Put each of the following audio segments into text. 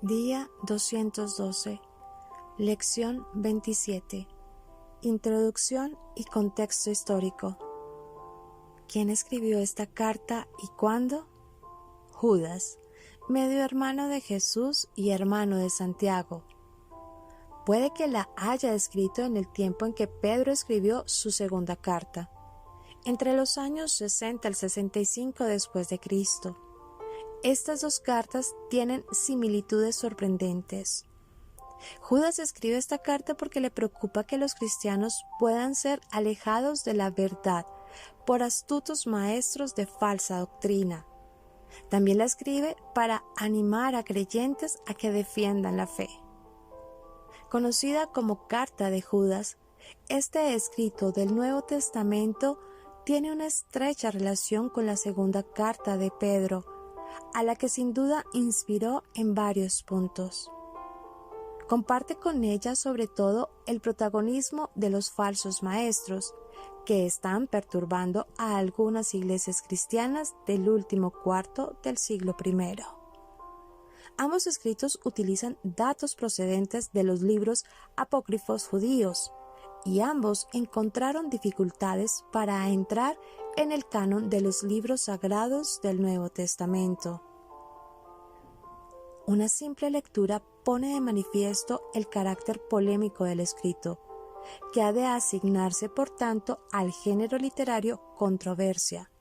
Día 212, Lección 27, Introducción y contexto histórico. ¿Quién escribió esta carta y cuándo? Judas, medio hermano de Jesús y hermano de Santiago. Puede que la haya escrito en el tiempo en que Pedro escribió su segunda carta, entre los años 60 al 65 después de Cristo. Estas dos cartas tienen similitudes sorprendentes. Judas escribe esta carta porque le preocupa que los cristianos puedan ser alejados de la verdad por astutos maestros de falsa doctrina. También la escribe para animar a creyentes a que defiendan la fe. Conocida como Carta de Judas, este escrito del Nuevo Testamento tiene una estrecha relación con la segunda carta de Pedro, a la que sin duda inspiró en varios puntos. Comparte con ella sobre todo el protagonismo de los falsos maestros, que están perturbando a algunas iglesias cristianas del último cuarto del siglo I. Ambos escritos utilizan datos procedentes de los libros apócrifos judíos, y ambos encontraron dificultades para entrar en el canon de los libros sagrados del Nuevo Testamento. Una simple lectura pone de manifiesto el carácter polémico del escrito, que ha de asignarse, por tanto, al género literario controversia.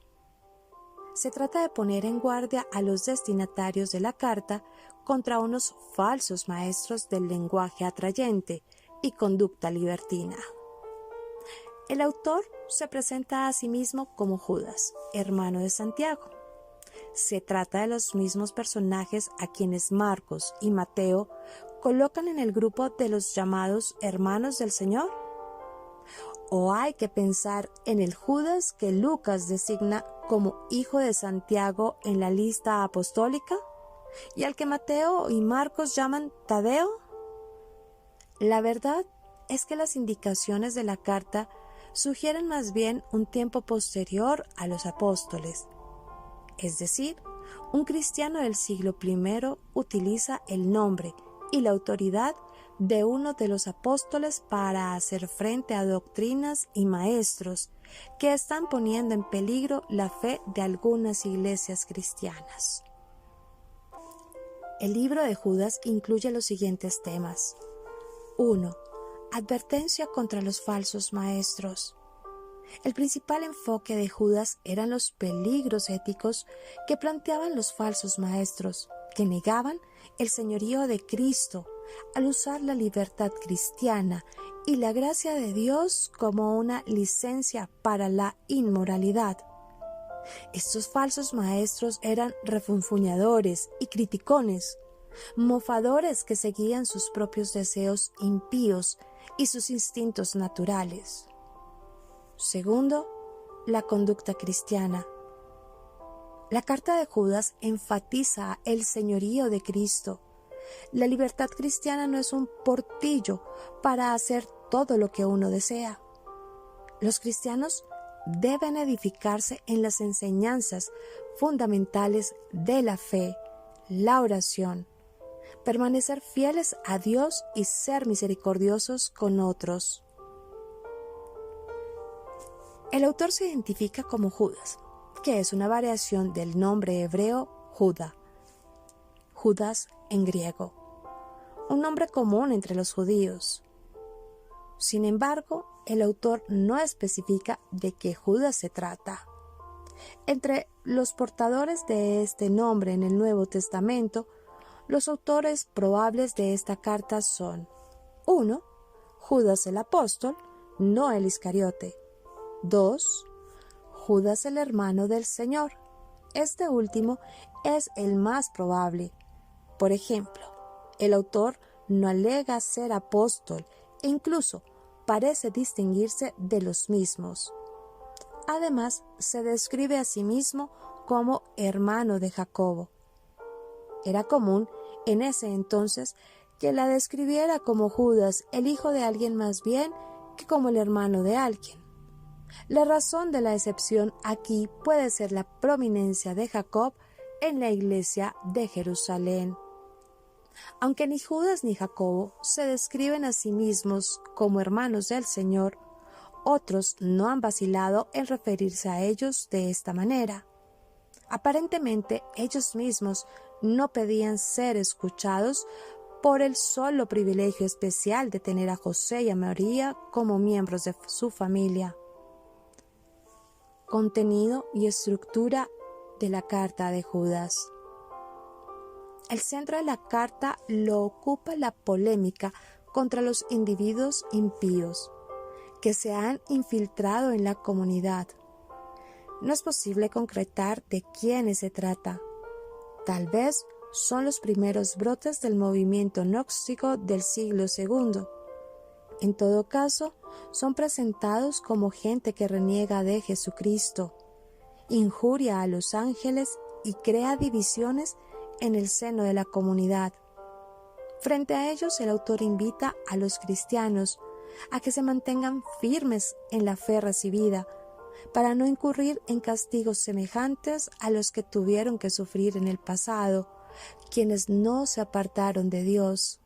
Se trata de poner en guardia a los destinatarios de la carta contra unos falsos maestros del lenguaje atrayente y conducta libertina. El autor se presenta a sí mismo como Judas, hermano de Santiago. Se trata de los mismos personajes a quienes Marcos y Mateo colocan en el grupo de los llamados hermanos del Señor. ¿O hay que pensar en el Judas que Lucas designa como hijo de Santiago en la lista apostólica y al que Mateo y Marcos llaman Tadeo? La verdad es que las indicaciones de la carta sugieren más bien un tiempo posterior a los apóstoles. Es decir, un cristiano del siglo I utiliza el nombre y la autoridad de uno de los apóstoles para hacer frente a doctrinas y maestros que están poniendo en peligro la fe de algunas iglesias cristianas. El libro de Judas incluye los siguientes temas. 1. Advertencia contra los falsos maestros. El principal enfoque de Judas eran los peligros éticos que planteaban los falsos maestros, que negaban el señorío de Cristo al usar la libertad cristiana y la gracia de Dios como una licencia para la inmoralidad. Estos falsos maestros eran refunfuñadores y criticones, mofadores que seguían sus propios deseos impíos y sus instintos naturales. Segundo, la conducta cristiana. La carta de Judas enfatiza el señorío de Cristo. La libertad cristiana no es un portillo para hacer todo lo que uno desea. Los cristianos deben edificarse en las enseñanzas fundamentales de la fe, la oración, permanecer fieles a Dios y ser misericordiosos con otros. El autor se identifica como Judas, que es una variación del nombre hebreo Judá, Judas en griego, un nombre común entre los judíos. Sin embargo, el autor no especifica de qué Judas se trata. Entre los portadores de este nombre en el Nuevo Testamento, los autores probables de esta carta son 1. Judas el apóstol, no el Iscariote. 2. Judas el hermano del Señor. Este último es el más probable. Por ejemplo, el autor no alega ser apóstol e incluso parece distinguirse de los mismos. Además, se describe a sí mismo como hermano de Jacobo. Era común en ese entonces que la describiera como Judas, el hijo de alguien más bien que como el hermano de alguien. La razón de la excepción aquí puede ser la prominencia de Jacob en la iglesia de Jerusalén. Aunque ni Judas ni Jacobo se describen a sí mismos como hermanos del Señor, otros no han vacilado en referirse a ellos de esta manera. Aparentemente, ellos mismos no pedían ser escuchados por el solo privilegio especial de tener a José y a María como miembros de su familia. Contenido y estructura de la carta de Judas. El centro de la carta lo ocupa la polémica contra los individuos impíos que se han infiltrado en la comunidad. No es posible concretar de quiénes se trata. Tal vez son los primeros brotes del movimiento gnóstico del siglo II. En todo caso, son presentados como gente que reniega de Jesucristo, injuria a los ángeles y crea divisiones en el seno de la comunidad. Frente a ellos, el autor invita a los cristianos a que se mantengan firmes en la fe recibida, para no incurrir en castigos semejantes a los que tuvieron que sufrir en el pasado, quienes no se apartaron de Dios.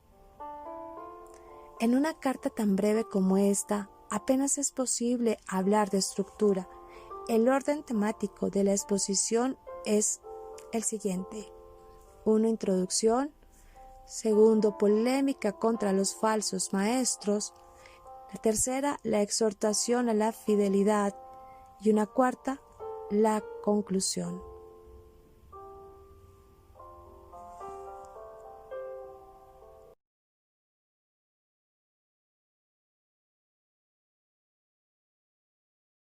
En una carta tan breve como esta, apenas es posible hablar de estructura. El orden temático de la exposición es el siguiente. 1. Introducción. 2. Polémica contra los falsos maestros. La tercera, la exhortación a la fidelidad. Y una cuarta, la conclusión.